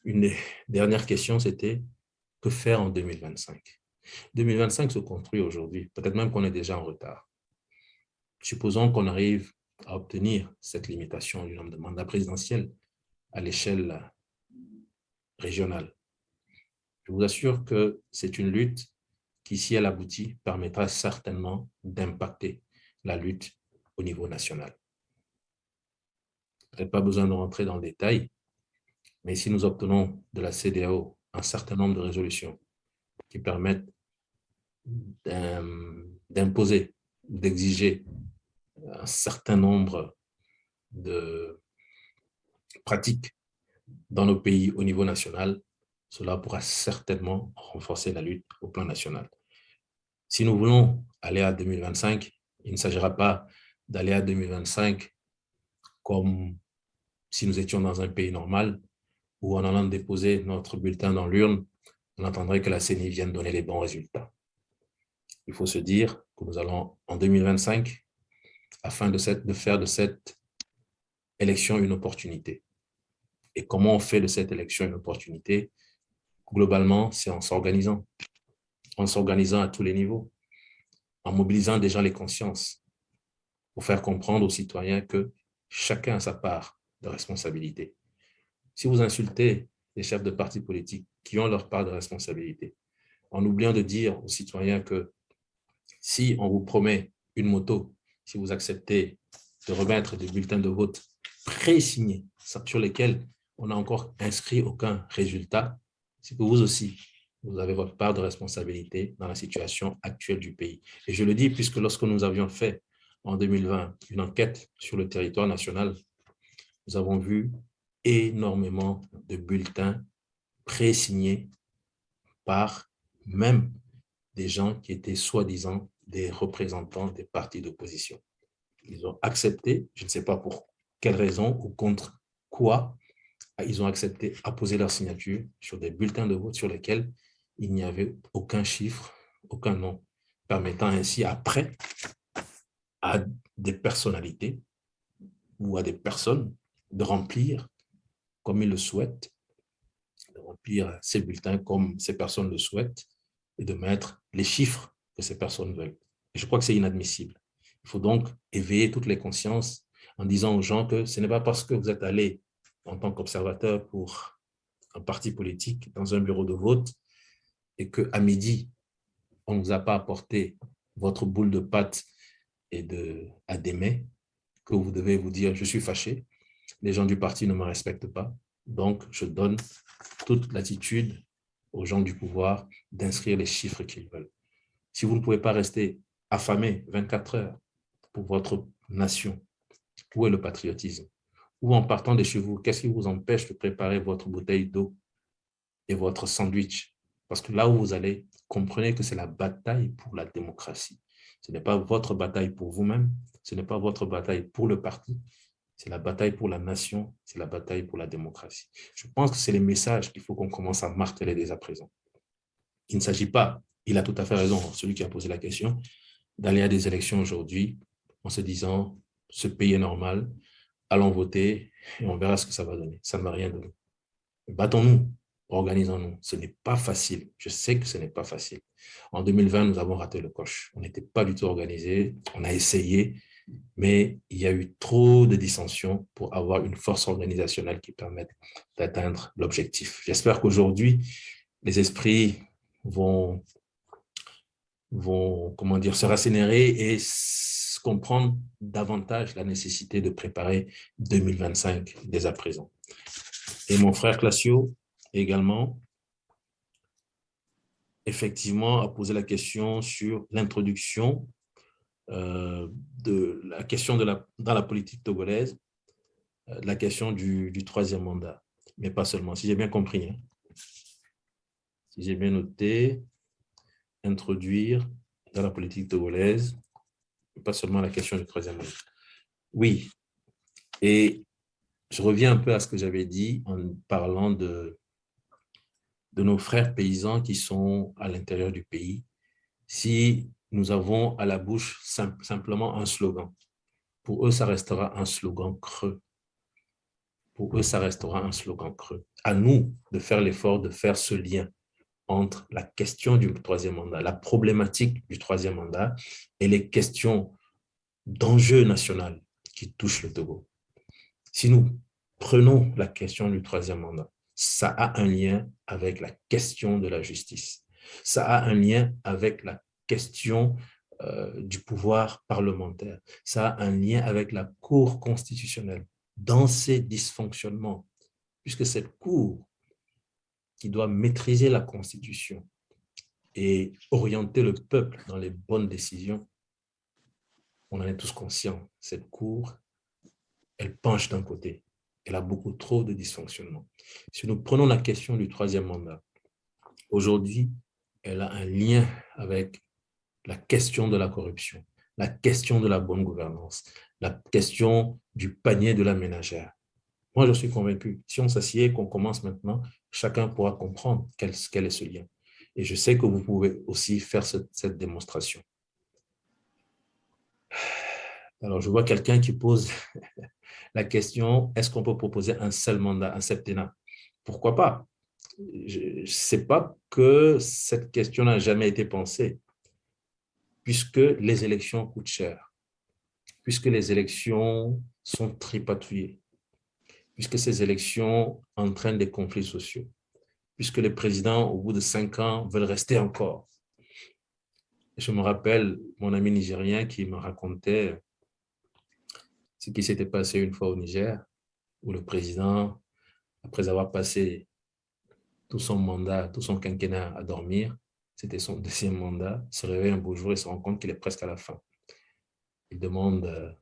une des dernières questions, c'était que faire en 2025? 2025 se construit aujourd'hui, peut-être même qu'on est déjà en retard. Supposons qu'on arrive à obtenir cette limitation du nombre de mandats présidentiels à l'échelle régionale. Je vous assure que c'est une lutte qui, si elle aboutit, permettra certainement d'impacter la lutte au niveau national. Peut-être pas besoin de rentrer dans le détail, mais si nous obtenons de la CEDEAO un certain nombre de résolutions qui permettent d'imposer, d'exiger un certain nombre de pratiques dans nos pays au niveau national, cela pourra certainement renforcer la lutte au plan national. Si nous voulons aller à 2025, il ne s'agira pas d'aller à 2025 comme si nous étions dans un pays normal, où en allant déposer notre bulletin dans l'urne, on attendrait que la CENI vienne donner les bons résultats. Il faut se dire que nous allons en 2025, afin de faire de cette élection une opportunité. Et comment on fait de cette élection une opportunité? Globalement, c'est en s'organisant à tous les niveaux, en mobilisant déjà les consciences, pour faire comprendre aux citoyens que chacun a sa part de responsabilité. Si vous insultez les chefs de partis politiques qui ont leur part de responsabilité, en oubliant de dire aux citoyens que si on vous promet une moto, si vous acceptez de remettre des bulletins de vote pré-signés sur lesquels on n'a encore inscrit aucun résultat, c'est que vous aussi, vous avez votre part de responsabilité dans la situation actuelle du pays. Et je le dis puisque lorsque nous avions fait en 2020 une enquête sur le territoire national, nous avons vu énormément de bulletins pré-signés par même des gens qui étaient soi-disant des représentants des partis d'opposition. Ils ont accepté, je ne sais pas pour quelle raison ou contre quoi, ils ont accepté à poser leur signature sur des bulletins de vote sur lesquels il n'y avait aucun chiffre, aucun nom, permettant ainsi après à des personnalités ou à des personnes de remplir comme ils le souhaitent, de remplir ces bulletins comme ces personnes le souhaitent et de mettre les chiffres que ces personnes veulent. Et je crois que c'est inadmissible. Il faut donc éveiller toutes les consciences en disant aux gens que ce n'est pas parce que vous êtes allé en tant qu'observateur pour un parti politique dans un bureau de vote et qu'à midi, on ne vous a pas apporté votre boule de pâte et à des mets que vous devez vous dire « je suis fâché, les gens du parti ne me respectent pas, donc je donne toute l'attitude aux gens du pouvoir d'inscrire les chiffres qu'ils veulent. » Si vous ne pouvez pas rester affamé 24 heures pour votre nation, où est le patriotisme? Ou en partant de chez vous, qu'est-ce qui vous empêche de préparer votre bouteille d'eau et votre sandwich? Parce que là où vous allez, comprenez que c'est la bataille pour la démocratie. Ce n'est pas votre bataille pour vous-même, ce n'est pas votre bataille pour le parti, c'est la bataille pour la nation, c'est la bataille pour la démocratie. Je pense que c'est les messages qu'il faut qu'on commence à marteler dès à présent. Il ne s'agit pas, il a tout à fait raison, celui qui a posé la question, d'aller à des élections aujourd'hui en se disant « ce pays est normal, allons voter et on verra ce que ça va donner ». Ça ne va rien donner. Battons-nous, organisons-nous. Ce n'est pas facile. Je sais que ce n'est pas facile. En 2020, nous avons raté le coche. On n'était pas du tout organisé. On a essayé, mais il y a eu trop de dissensions pour avoir une force organisationnelle qui permette d'atteindre l'objectif. J'espère qu'aujourd'hui, les esprits vont comment dire, se rassénérer et comprendre davantage la nécessité de préparer 2025 dès à présent. Et mon frère Classio également, effectivement, a posé la question sur l'introduction de la question dans la politique togolaise, la question du troisième mandat, mais pas seulement, si j'ai bien compris. Hein. Si j'ai bien noté, introduire dans la politique togolaise, pas seulement la question du troisième mandat. Oui, et je reviens un peu à ce que j'avais dit en parlant de nos frères paysans qui sont à l'intérieur du pays. Si nous avons à la bouche simplement un slogan, pour eux, ça restera un slogan creux. pour eux, ça restera un slogan creux. À nous de faire l'effort de faire ce lien entre la question du troisième mandat, la problématique du troisième mandat et les questions d'enjeu national qui touchent le Togo. Si nous prenons la question du troisième mandat, ça a un lien avec la question de la justice. Ça a un lien avec la question du pouvoir parlementaire. Ça a un lien avec la Cour constitutionnelle dans ses dysfonctionnements, puisque cette Cour qui doit maîtriser la Constitution et orienter le peuple dans les bonnes décisions, on en est tous conscients, cette Cour, elle penche d'un côté. Elle a beaucoup trop de dysfonctionnements. Si nous prenons la question du troisième mandat, aujourd'hui, elle a un lien avec la question de la corruption, la question de la bonne gouvernance, la question du panier de la ménagère. Moi, je suis convaincu, si on s'assied et qu'on commence maintenant, chacun pourra comprendre quel est ce lien. Et je sais que vous pouvez aussi faire cette démonstration. Alors, je vois quelqu'un qui pose la question, est-ce qu'on peut proposer un seul mandat, un septennat? Pourquoi pas? Je ne sais pas que cette question n'a jamais été pensée, puisque les élections coûtent cher, puisque les élections sont tripatouillées, puisque ces élections entraînent des conflits sociaux, puisque les présidents, au bout de 5 ans, veulent rester encore. Je me rappelle mon ami nigérien qui me racontait ce qui s'était passé une fois au Niger, où le président, après avoir passé tout son mandat, tout son quinquennat à dormir, c'était son deuxième mandat, se réveille un beau jour et se rend compte qu'il est presque à la fin. Il demande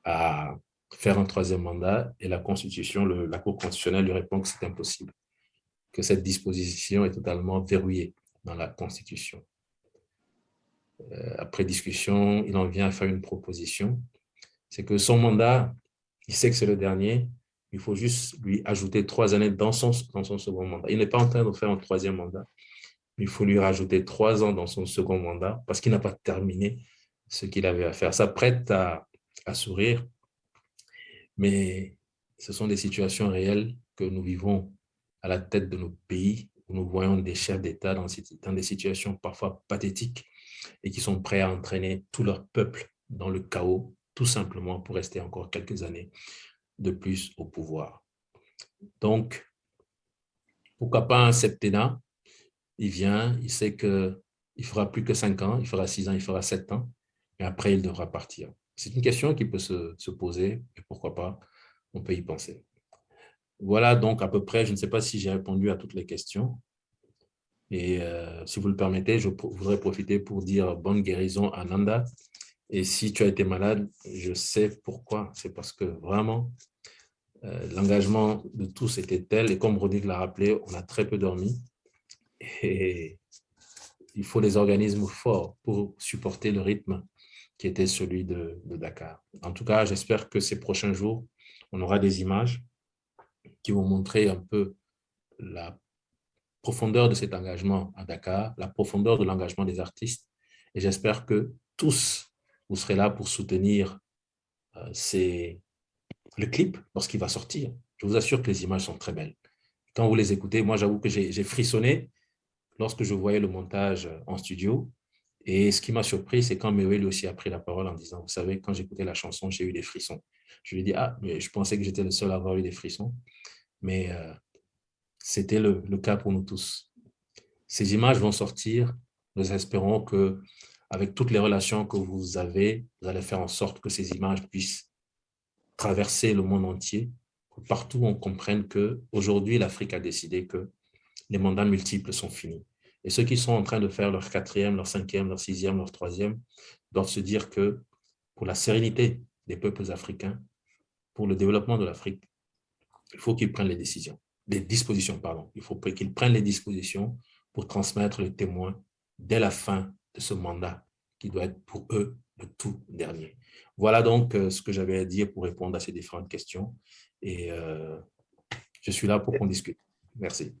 à faire un troisième mandat et la Constitution, la Cour constitutionnelle lui répond que c'est impossible, que cette disposition est totalement verrouillée dans la Constitution. Après discussion, il en vient à faire une proposition, c'est que son mandat, il sait que c'est le dernier, il faut juste lui ajouter 3 années dans son second mandat. Il n'est pas en train de faire un troisième mandat, mais il faut lui rajouter 3 ans dans son second mandat parce qu'il n'a pas terminé ce qu'il avait à faire. Ça prête à sourire, mais ce sont des situations réelles que nous vivons à la tête de nos pays, où nous voyons des chefs d'État dans des situations parfois pathétiques et qui sont prêts à entraîner tout leur peuple dans le chaos, tout simplement pour rester encore quelques années de plus au pouvoir. Donc, pourquoi pas un septennat? Il vient, il sait qu'il ne fera plus que 5 ans, il fera 6 ans, il fera 7 ans, et après, il devra partir. C'est une question qui peut se poser, et pourquoi pas, on peut y penser. Voilà donc à peu près, je ne sais pas si j'ai répondu à toutes les questions. Et si vous le permettez, je voudrais profiter pour dire bonne guérison à Nanda. Et si tu as été malade, je sais pourquoi. C'est parce que vraiment, l'engagement de tous était tel, et comme Rodrigue l'a rappelé, on a très peu dormi. Et il faut des organismes forts pour supporter le rythme qui était celui de Dakar. En tout cas, j'espère que ces prochains jours, on aura des images qui vont montrer un peu la profondeur de cet engagement à Dakar, la profondeur de l'engagement des artistes. Et j'espère que tous, vous serez là pour soutenir le clip lorsqu'il va sortir. Je vous assure que les images sont très belles. Quand vous les écoutez, moi, j'avoue que j'ai frissonné lorsque je voyais le montage en studio. Et ce qui m'a surpris, c'est quand Mewe lui aussi a pris la parole en disant, vous savez, quand j'écoutais la chanson, j'ai eu des frissons. Je lui ai dit, ah, mais je pensais que j'étais le seul à avoir eu des frissons. Mais c'était le cas pour nous tous. Ces images vont sortir. Nous espérons que, avec toutes les relations que vous avez, vous allez faire en sorte que ces images puissent traverser le monde entier, que partout on comprenne qu'aujourd'hui, l'Afrique a décidé que les mandats multiples sont finis. Et ceux qui sont en train de faire leur 4e, leur 5e, leur 6e, leur 3e, doivent se dire que pour la sérénité des peuples africains, pour le développement de l'Afrique, il faut qu'ils prennent des dispositions, pardon. Il faut qu'ils prennent les dispositions pour transmettre le témoin dès la fin de ce mandat qui doit être pour eux le tout dernier. Voilà donc ce que j'avais à dire pour répondre à ces différentes questions. Et je suis là pour qu'on discute. Merci.